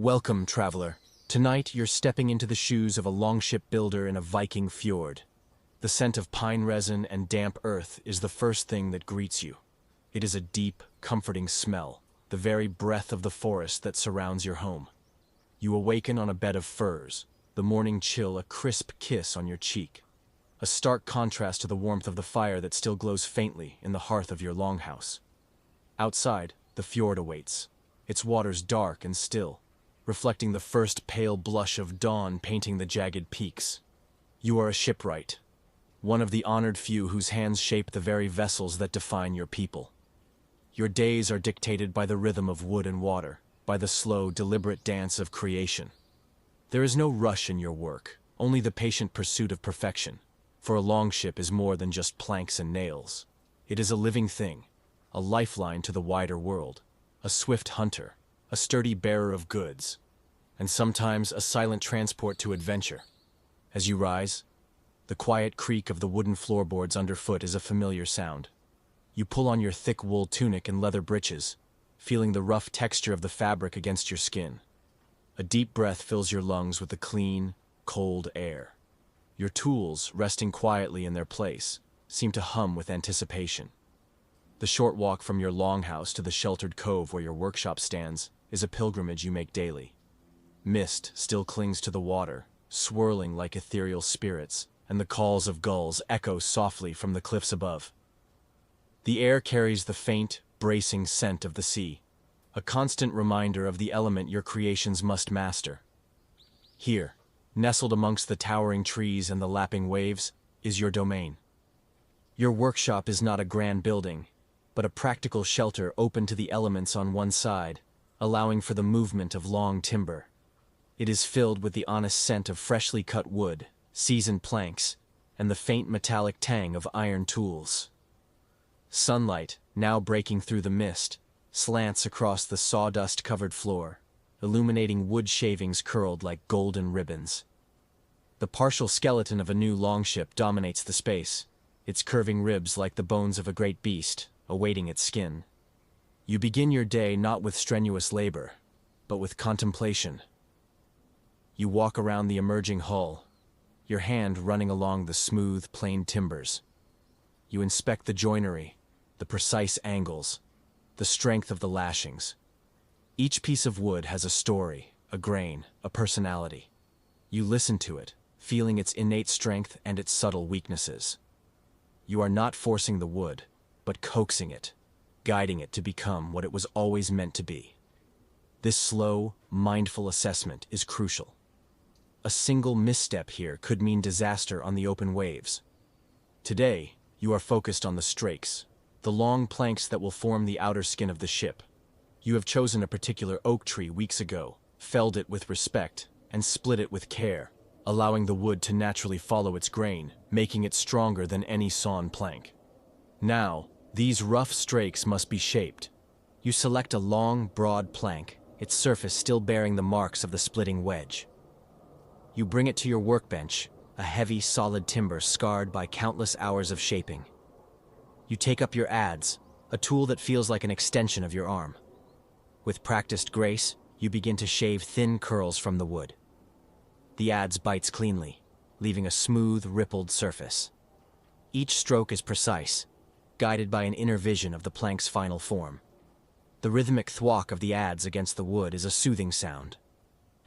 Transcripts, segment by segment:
Welcome, traveler. Tonight, you're stepping into the shoes of a longship builder in a Viking fjord. The scent of pine resin and damp earth is the first thing that greets you. It is a deep, comforting smell, the very breath of the forest that surrounds your home. You awaken on a bed of furs, the morning chill a crisp kiss on your cheek. A stark contrast to the warmth of the fire that still glows faintly in the hearth of your longhouse. Outside, the fjord awaits, its waters dark and still, reflecting the first pale blush of dawn painting the jagged peaks. You are a shipwright, one of the honored few whose hands shape the very vessels that define your people. Your days are dictated by the rhythm of wood and water, by the slow, deliberate dance of creation. There is no rush in your work, only the patient pursuit of perfection, for a longship is more than just planks and nails. It is a living thing, a lifeline to the wider world, a swift hunter, a sturdy bearer of goods, and sometimes a silent transport to adventure. As you rise, the quiet creak of the wooden floorboards underfoot is a familiar sound. You pull on your thick wool tunic and leather breeches, feeling the rough texture of the fabric against your skin. A deep breath fills your lungs with the clean, cold air. Your tools, resting quietly in their place, seem to hum with anticipation. The short walk from your longhouse to the sheltered cove where your workshop stands is a pilgrimage you make daily. Mist still clings to the water, swirling like ethereal spirits, and the calls of gulls echo softly from the cliffs above. The air carries the faint, bracing scent of the sea, a constant reminder of the element your creations must master. Here, nestled amongst the towering trees and the lapping waves, is your domain. Your workshop is not a grand building, but a practical shelter open to the elements on one side, allowing for the movement of long timber. It is filled with the honest scent of freshly cut wood, seasoned planks, and the faint metallic tang of iron tools. Sunlight, now breaking through the mist, slants across the sawdust-covered floor, illuminating wood shavings curled like golden ribbons. The partial skeleton of a new longship dominates the space, its curving ribs like the bones of a great beast, awaiting its skin. You begin your day not with strenuous labor, but with contemplation. You walk around the emerging hull, your hand running along the smooth, planed timbers. You inspect the joinery, the precise angles, the strength of the lashings. Each piece of wood has a story, a grain, a personality. You listen to it, feeling its innate strength and its subtle weaknesses. You are not forcing the wood, but coaxing it, guiding it to become what it was always meant to be. This slow, mindful assessment is crucial. A single misstep here could mean disaster on the open waves. Today, you are focused on the strakes, the long planks that will form the outer skin of the ship. You have chosen a particular oak tree weeks ago, felled it with respect, and split it with care, allowing the wood to naturally follow its grain, making it stronger than any sawn plank. Now, these rough strakes must be shaped. You select a long, broad plank, its surface still bearing the marks of the splitting wedge. You bring it to your workbench, a heavy, solid timber scarred by countless hours of shaping. You take up your adze, a tool that feels like an extension of your arm. With practiced grace, you begin to shave thin curls from the wood. The adze bites cleanly, leaving a smooth, rippled surface. Each stroke is precise, guided by an inner vision of the plank's final form. The rhythmic thwock of the adze against the wood is a soothing sound,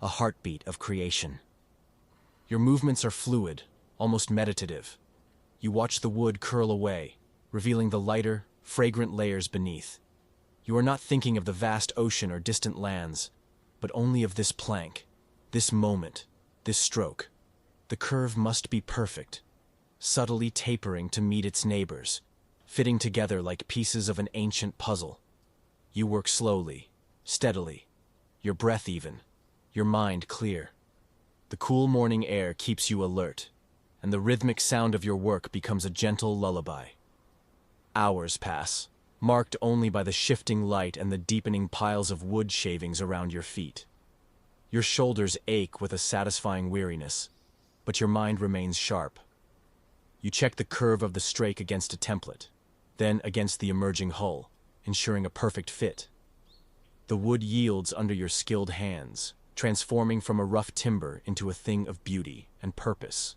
a heartbeat of creation. Your movements are fluid, almost meditative. You watch the wood curl away, revealing the lighter, fragrant layers beneath. You are not thinking of the vast ocean or distant lands, but only of this plank, this moment, this stroke. The curve must be perfect, subtly tapering to meet its neighbors, fitting together like pieces of an ancient puzzle. You work slowly, steadily, your breath even, your mind clear. The cool morning air keeps you alert, and the rhythmic sound of your work becomes a gentle lullaby. Hours pass, marked only by the shifting light and the deepening piles of wood shavings around your feet. Your shoulders ache with a satisfying weariness, but your mind remains sharp. You check the curve of the strake against a template, then against the emerging hull, ensuring a perfect fit. The wood yields under your skilled hands, transforming from a rough timber into a thing of beauty and purpose.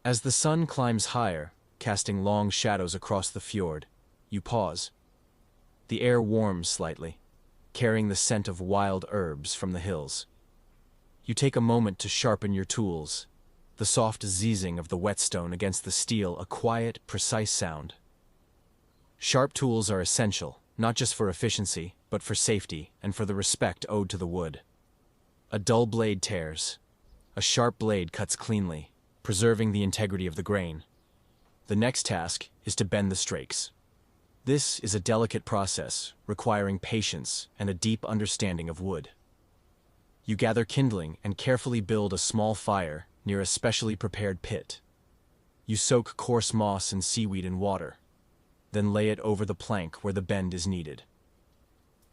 As the sun climbs higher, casting long shadows across the fjord, you pause. The air warms slightly, carrying the scent of wild herbs from the hills. You take a moment to sharpen your tools, the soft zzzzing of the whetstone against the steel a quiet, precise sound. Sharp tools are essential, not just for efficiency, but for safety and for the respect owed to the wood. A dull blade tears. A sharp blade cuts cleanly, preserving the integrity of the grain. The next task is to bend the strakes. This is a delicate process, requiring patience and a deep understanding of wood. You gather kindling and carefully build a small fire near a specially prepared pit. You soak coarse moss and seaweed in water, then lay it over the plank where the bend is needed.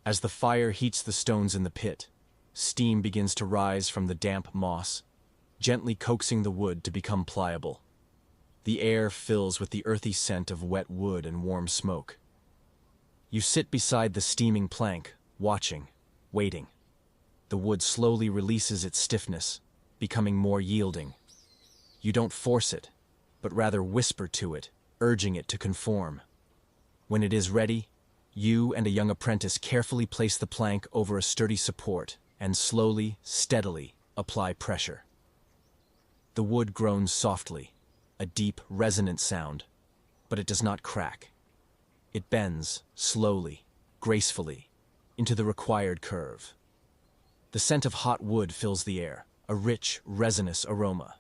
As the fire heats the stones in the pit, steam begins to rise from the damp moss, gently coaxing the wood to become pliable. The air fills with the earthy scent of wet wood and warm smoke. You sit beside the steaming plank, watching, waiting. The wood slowly releases its stiffness, becoming more yielding. You don't force it, but rather whisper to it, urging it to conform. When it is ready, you and a young apprentice carefully place the plank over a sturdy support and slowly, steadily apply pressure. The wood groans softly, a deep, resonant sound, but it does not crack. It bends, slowly, gracefully, into the required curve. The scent of hot wood fills the air, a rich, resinous aroma.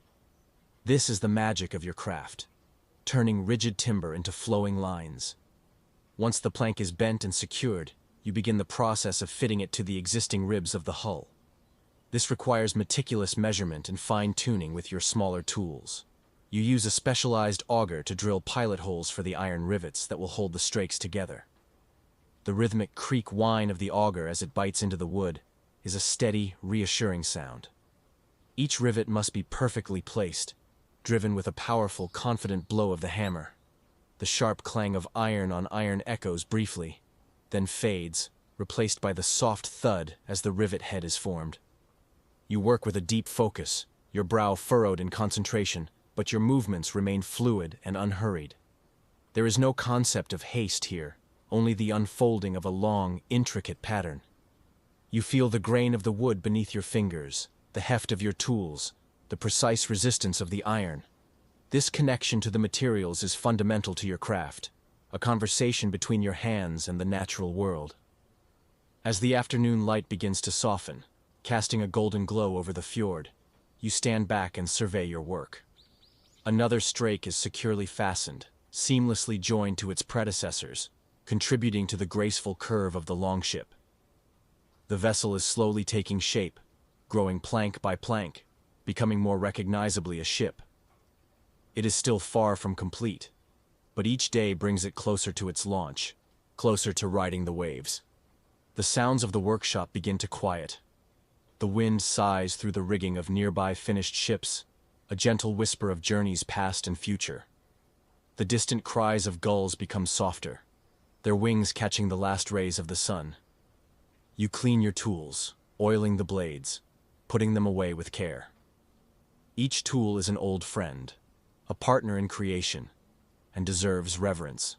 This is the magic of your craft, turning rigid timber into flowing lines. Once the plank is bent and secured, you begin the process of fitting it to the existing ribs of the hull. This requires meticulous measurement and fine-tuning with your smaller tools. You use a specialized auger to drill pilot holes for the iron rivets that will hold the strakes together. The rhythmic creak whine of the auger as it bites into the wood is a steady, reassuring sound. Each rivet must be perfectly placed, driven with a powerful, confident blow of the hammer. The sharp clang of iron on iron echoes briefly, then fades, replaced by the soft thud as the rivet head is formed. You work with a deep focus, your brow furrowed in concentration, but your movements remain fluid and unhurried. There is no concept of haste here, only the unfolding of a long, intricate pattern. You feel the grain of the wood beneath your fingers, the heft of your tools, the precise resistance of the iron. This connection to the materials is fundamental to your craft, a conversation between your hands and the natural world. As the afternoon light begins to soften, casting a golden glow over the fjord, you stand back and survey your work. Another strake is securely fastened, seamlessly joined to its predecessors, contributing to the graceful curve of the Longship. The vessel is slowly taking shape, growing plank by plank, becoming more recognizably a ship. It is still far from complete, but each day brings it closer to its launch, closer to riding the waves. The sounds of the workshop begin to quiet. The wind sighs through the rigging of nearby finished ships, a gentle whisper of journeys past and future. The distant cries of gulls become softer, their wings catching the last rays of the sun. You clean your tools, oiling the blades, putting them away with care. Each tool is an old friend, a partner in creation, and deserves reverence.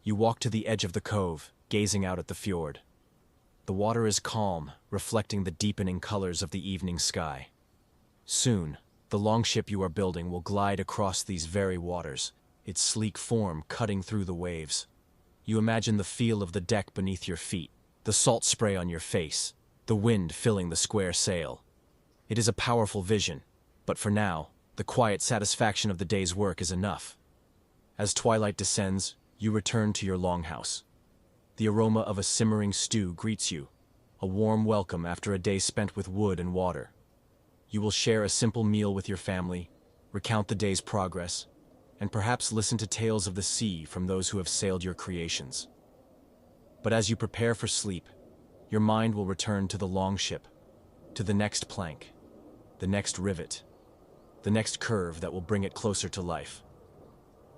You walk to the edge of the cove, gazing out at the fjord. The water is calm, reflecting the deepening colors of the evening sky. Soon, the Longship you are building will glide across these very waters, its sleek form cutting through the waves. You imagine the feel of the deck beneath your feet, the salt spray on your face, the wind filling the square sail. It is a powerful vision, but for now, the quiet satisfaction of the day's work is enough. As twilight descends, you return to your longhouse. The aroma of a simmering stew greets you, a warm welcome after a day spent with wood and water. You will share a simple meal with your family, recount the day's progress, and perhaps listen to tales of the sea from those who have sailed your creations. But as you prepare for sleep, your mind will return to the Longship, to the next plank, the next rivet, the next curve that will bring it closer to life.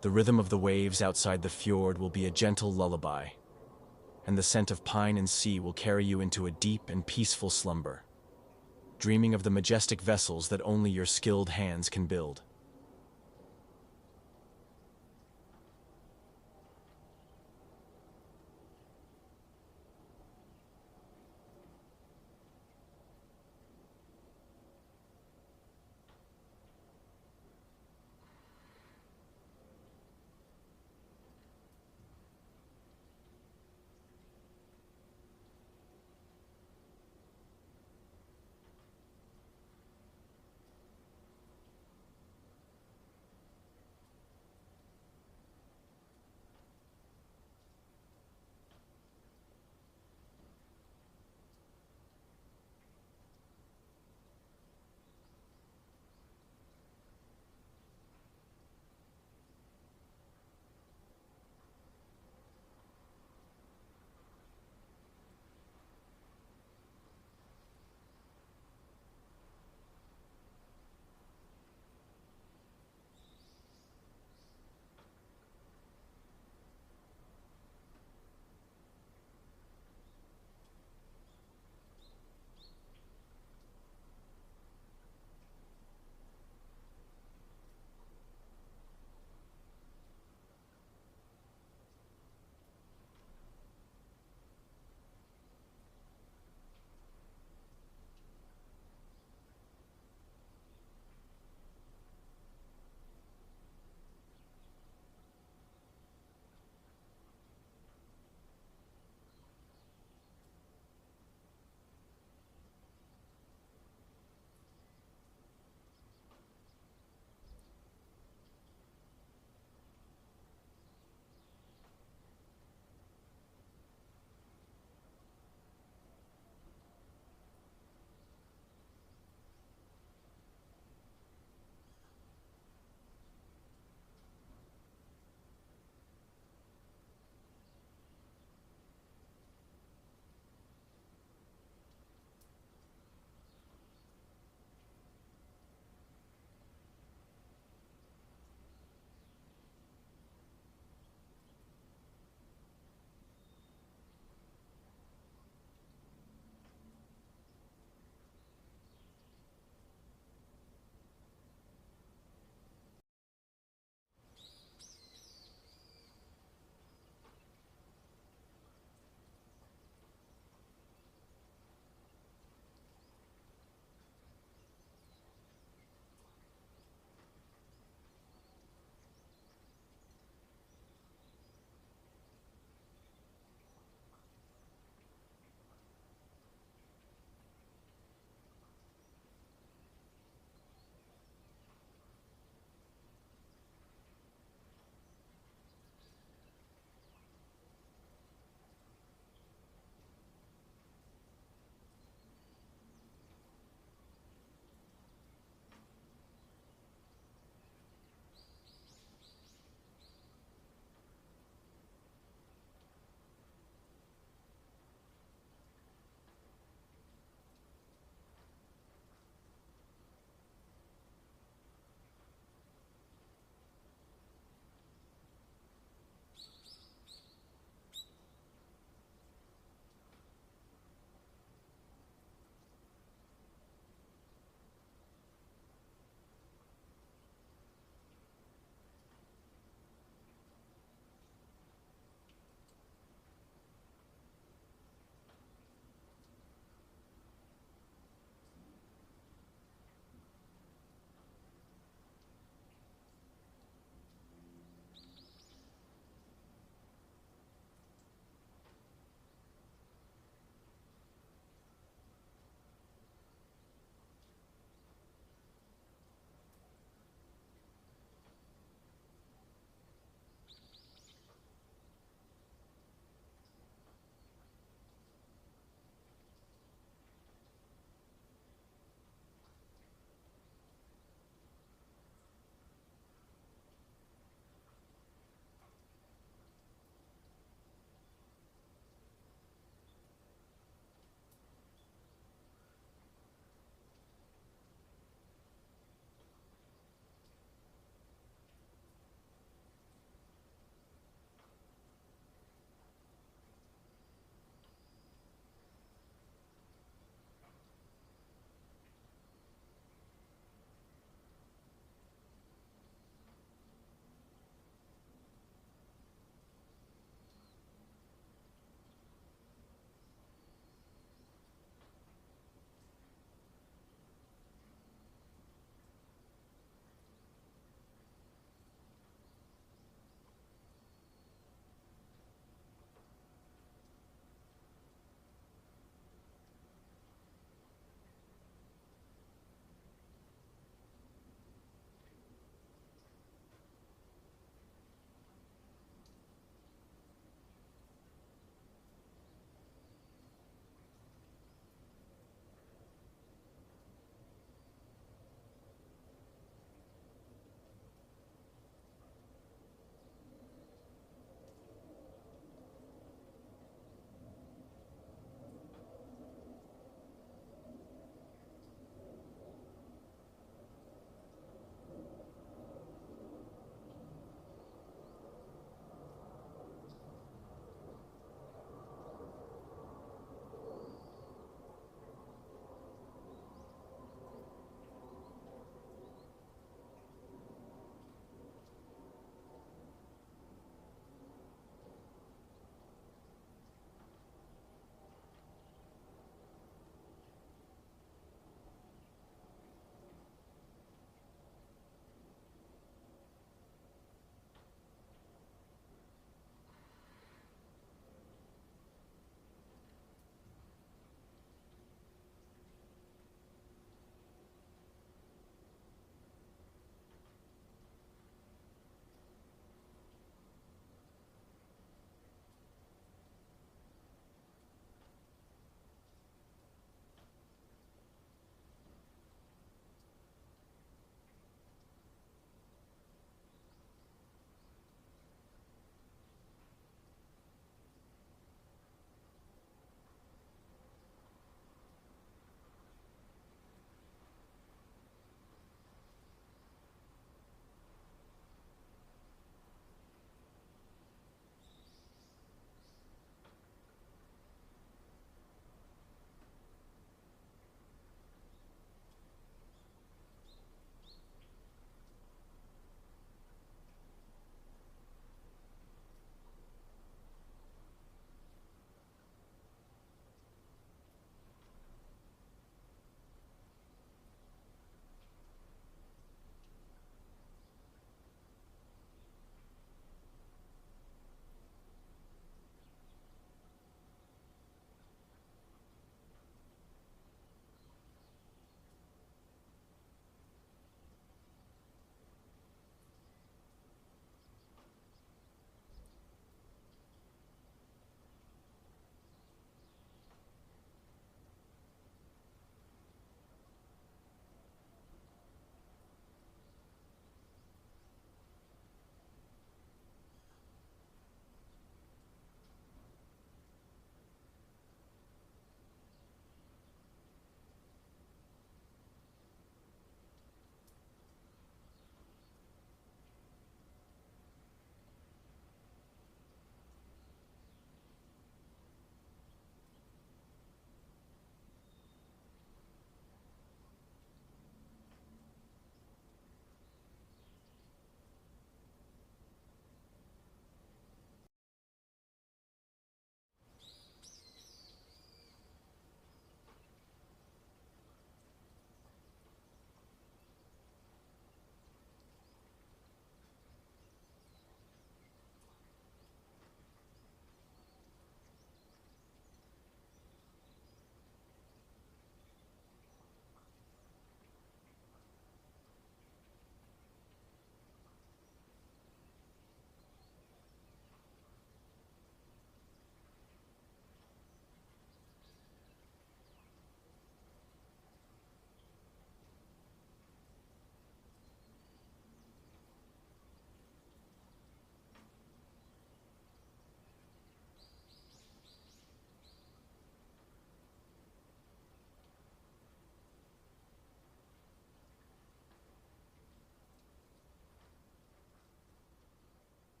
The rhythm of the waves outside the fjord will be a gentle lullaby, and the scent of pine and sea will carry you into a deep and peaceful slumber. dreaming of the majestic vessels that only your skilled hands can build.